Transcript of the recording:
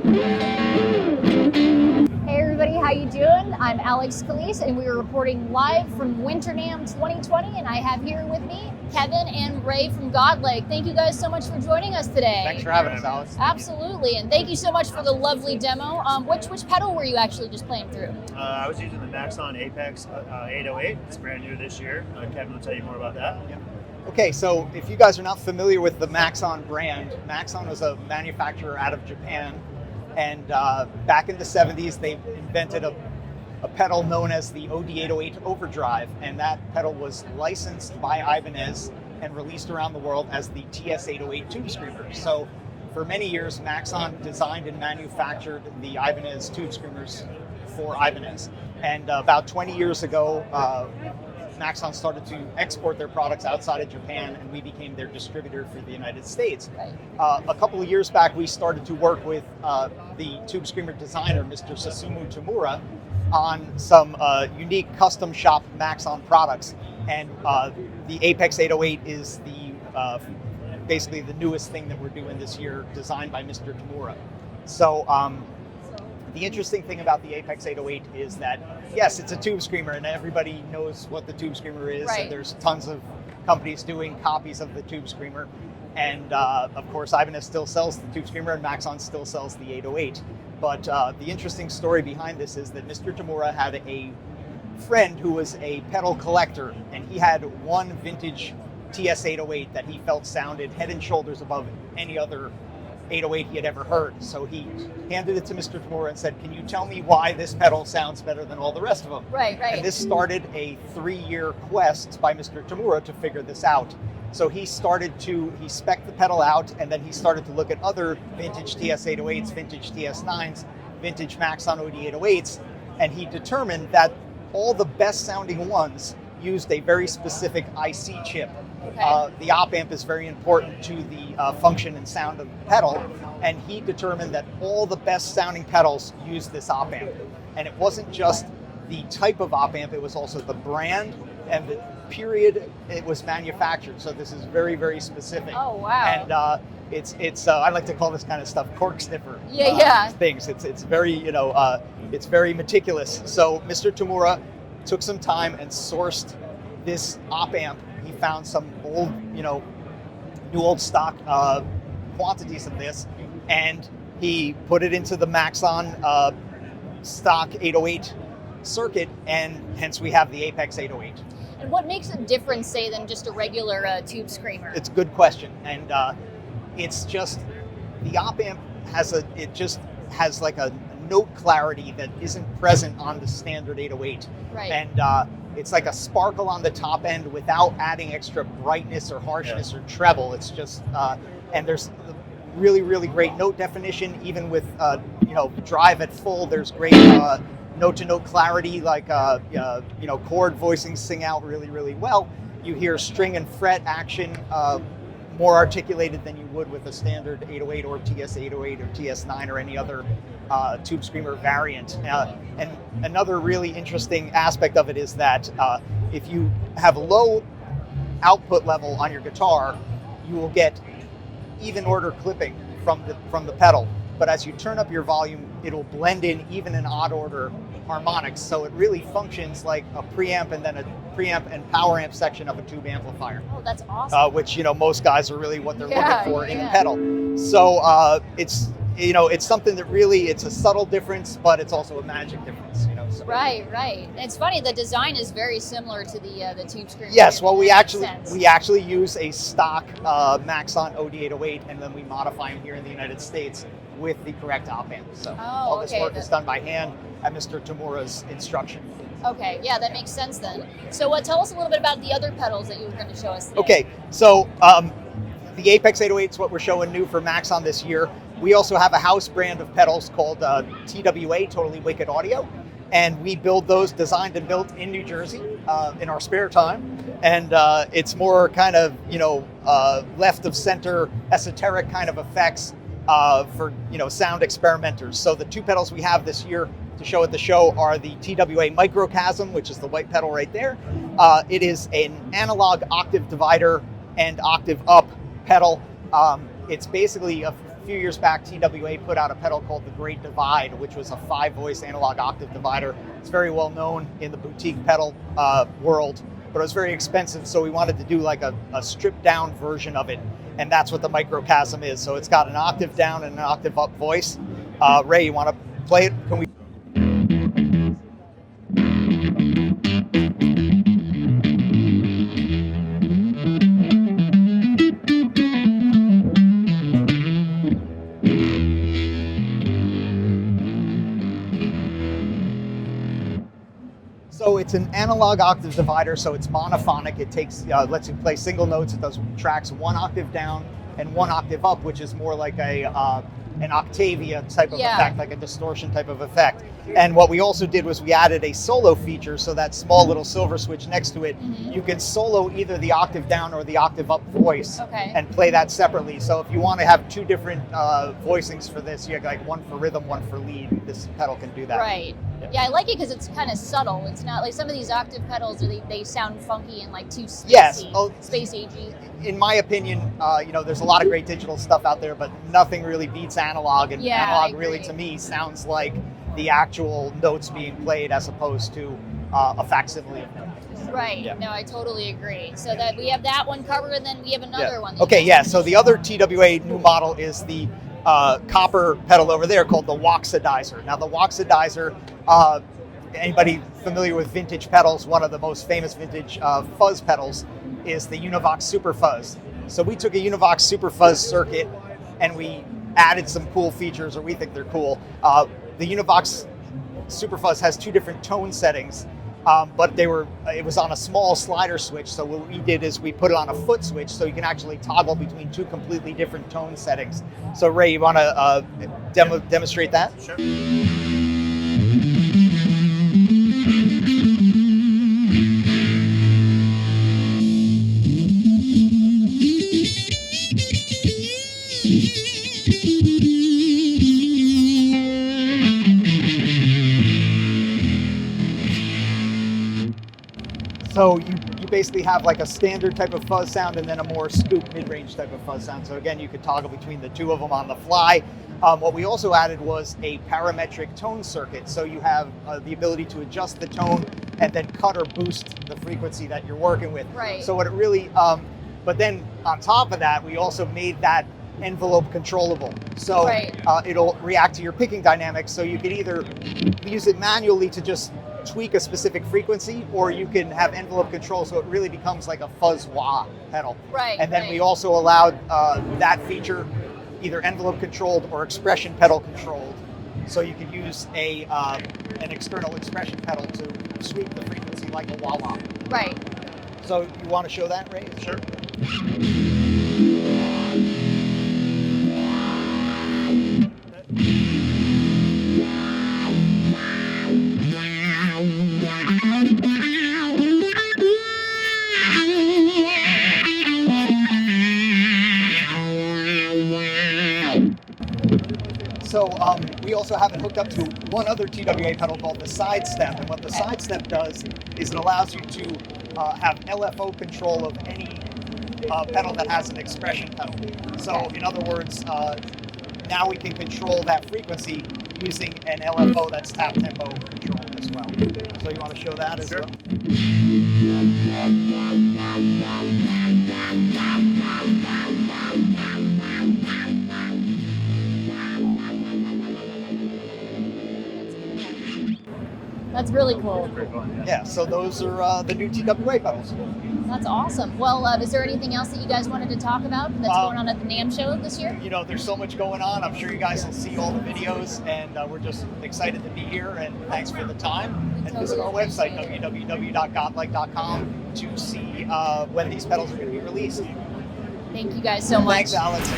Hey everybody, how you doing? I'm Alex Scalise, and we are reporting live from Winter NAMM 2020, and I have here with me Kevin and Ray from Godleg. Thank you guys so much for joining us today. Thanks for having us, Alex. Absolutely, and thank you so much for the lovely demo. Which pedal were you actually just playing through? I was using the MAXON Apex 808. It's brand new this year. Kevin will tell you more about that. Yeah. Okay, so if you guys are not familiar with the MAXON brand, MAXON was a manufacturer out of Japan, and back in the 70s they invented a pedal known as the OD808 Overdrive, and that pedal was licensed by Ibanez and released around the world as the TS808 Tubescreamer. So for many years, Maxon designed and manufactured the Ibanez Tubescreamers for Ibanez. And about 20 years ago, Maxon started to export their products outside of Japan, and we became their distributor for the United States. Right. A couple of years back, we started to work with the Tubescreamer designer, Mr. Susumu Tamura, on some unique custom shop Maxon products. And the Apex 808 is the basically the newest thing that we're doing this year, designed by Mr. Tamura. So the interesting thing about the Apex 808 is that, yes, it's a Tubescreamer, and everybody knows what the Tubescreamer is. Right. And there's tons of companies doing copies of the Tubescreamer. And of course, Ibanez still sells the Tubescreamer, and Maxon still sells the 808. But the interesting story behind this is that Mr. Tamura had a friend who was a pedal collector, and he had one vintage TS808 that he felt sounded head and shoulders above any other 808 he had ever heard. So he handed it to Mr. Tamura and said, "Can you tell me why this pedal sounds better than all the rest of them?" Right. And this started a 3-year quest by Mr. Tamura to figure this out. So he spec'd the pedal out, and then he started to look at other vintage TS808s, vintage TS9s, vintage Maxon OD808s, and he determined that all the best sounding ones used a very specific IC chip. Okay. The op amp is very important to the function and sound of the pedal, and he determined that all the best sounding pedals used this op amp. And it wasn't just the type of op amp, it was also the brand and the period it was manufactured. So this is very, very specific. Oh, wow. And it's I like to call this kind of stuff cork sniffer things. It's very, it's very meticulous. So Mr. Tamura took some time and sourced this op amp. He found some old, new old stock quantities of this, and he put it into the Maxon stock 808 circuit, and hence we have the Apex 808. And what makes it different, say, than just a regular Tubescreamer? It's a good question, and it's just the op amp has like a note clarity that isn't present on the standard 808. Right. And it's like a sparkle on the top end without adding extra brightness or harshness or treble. It's just, and there's really, really great note definition, even with, drive at full. There's great note-to-note clarity, like, chord voicings sing out really, really well. You hear string and fret action more articulated than you would with a standard 808 or TS808 or TS9 or any other Tubescreamer variant. And another really interesting aspect of it is that if you have a low output level on your guitar, you will get even order clipping from the pedal. But as you turn up your volume, it'll blend in even and odd order harmonics. So it really functions like a preamp and then a preamp and power amp section of a tube amplifier. Oh, that's awesome. Which, most guys are really what they're looking for in a pedal. So it's something that really, it's a subtle difference, but it's also a magic difference. So. Right. It's funny, the design is very similar to the Tubescreamer. Yes, well, we actually use a stock Maxon OD808, and then we modify them here in the United States with the correct op amp. So all this work is done by hand at Mr. Tamura's instruction. Okay, yeah, that makes sense then. So tell us a little bit about the other pedals that you were going to show us today. Okay, so the Apex 808 is what we're showing new for Maxon this year. We also have a house brand of pedals called TWA, Totally Wicked Audio, and we build those, designed and built in New Jersey in our spare time. And it's more kind of, left of center, esoteric kind of effects for, sound experimenters. So the two pedals we have this year to show at the show are the TWA MICROCHASM, which is the white pedal right there. It is an analog octave divider and octave up pedal. It's basically a few years back, TWA put out a pedal called the Great Divide, which was a 5-voice analog octave divider. It's very well known in the boutique pedal world, but it was very expensive, so we wanted to do like a stripped down version of it, and that's what the MICROCHASM is. So it's got an octave down and an octave up voice. Ray, you want to play it? Can we? So it's an analog octave divider, so it's monophonic. It takes lets you play single notes. It does tracks 1 octave down and 1 octave up, which is more like an Octavia type of effect, like a distortion type of effect. And what we also did was we added a solo feature, so that small little silver switch next to it, you can solo either the octave down or the octave up voice and play that separately. So if you want to have 2 different voicings for this, you have like 1 for rhythm, 1 for lead, this pedal can do that. Right. Yeah, I like it because it's kind of subtle. It's not like some of these octave pedals, they sound funky and like too spacey, space agey. In my opinion, there's a lot of great digital stuff out there, but nothing really beats analog. And analog really, to me, sounds like the actual notes being played as opposed to a facsimile of notes. Right. Yeah. No, I totally agree. So that we have that one covered, and then we have another one. Okay. Yeah. So the other TWA new model is the copper pedal over there called the WAHXIDIZER. Now the WAHXIDIZER, anybody familiar with vintage pedals, one of the most famous vintage fuzz pedals is the Univox Super Fuzz. So we took a Univox Super Fuzz circuit and we added some cool features, or we think they're cool. The Univox Super Fuzz has 2 different tone settings, but it was on a small slider switch. So what we did is we put it on a foot switch, so you can actually toggle between 2 completely different tone settings. So Ray, you want to demonstrate that? Sure. So you basically have like a standard type of fuzz sound and then a more scoop mid-range type of fuzz sound. So again, you could toggle between the 2 of them on the fly. What we also added was a parametric tone circuit. So you have the ability to adjust the tone and then cut or boost the frequency that you're working with. Right. So what it really, but then on top of that, we also made that envelope controllable. So it'll react to your picking dynamics. So you could either use it manually to just tweak a specific frequency, or you can have envelope control, so it really becomes like a fuzz wah pedal. Right. And then we also allowed that feature either envelope controlled or expression pedal controlled. So you could use an external expression pedal to sweep the frequency like a wah wah. Right. So you want to show that, Ray? Sure. So we also have it hooked up to one other TWA pedal called the Sidestep. And what the Sidestep does is it allows you to have LFO control of any pedal that has an expression pedal. So in other words, now we can control that frequency using an LFO that's tap tempo controlled as well. So you want to show that as well? That's really cool. Yeah, so those are the new TWA pedals. That's awesome. Well, is there anything else that you guys wanted to talk about that's going on at the NAMM show this year? There's so much going on. I'm sure you guys will see all the videos, and we're just excited to be here, and thanks for the time. And visit our website, www.godlike.com, to see when these pedals are going to be released. Thank you guys so much. Thanks, Alex.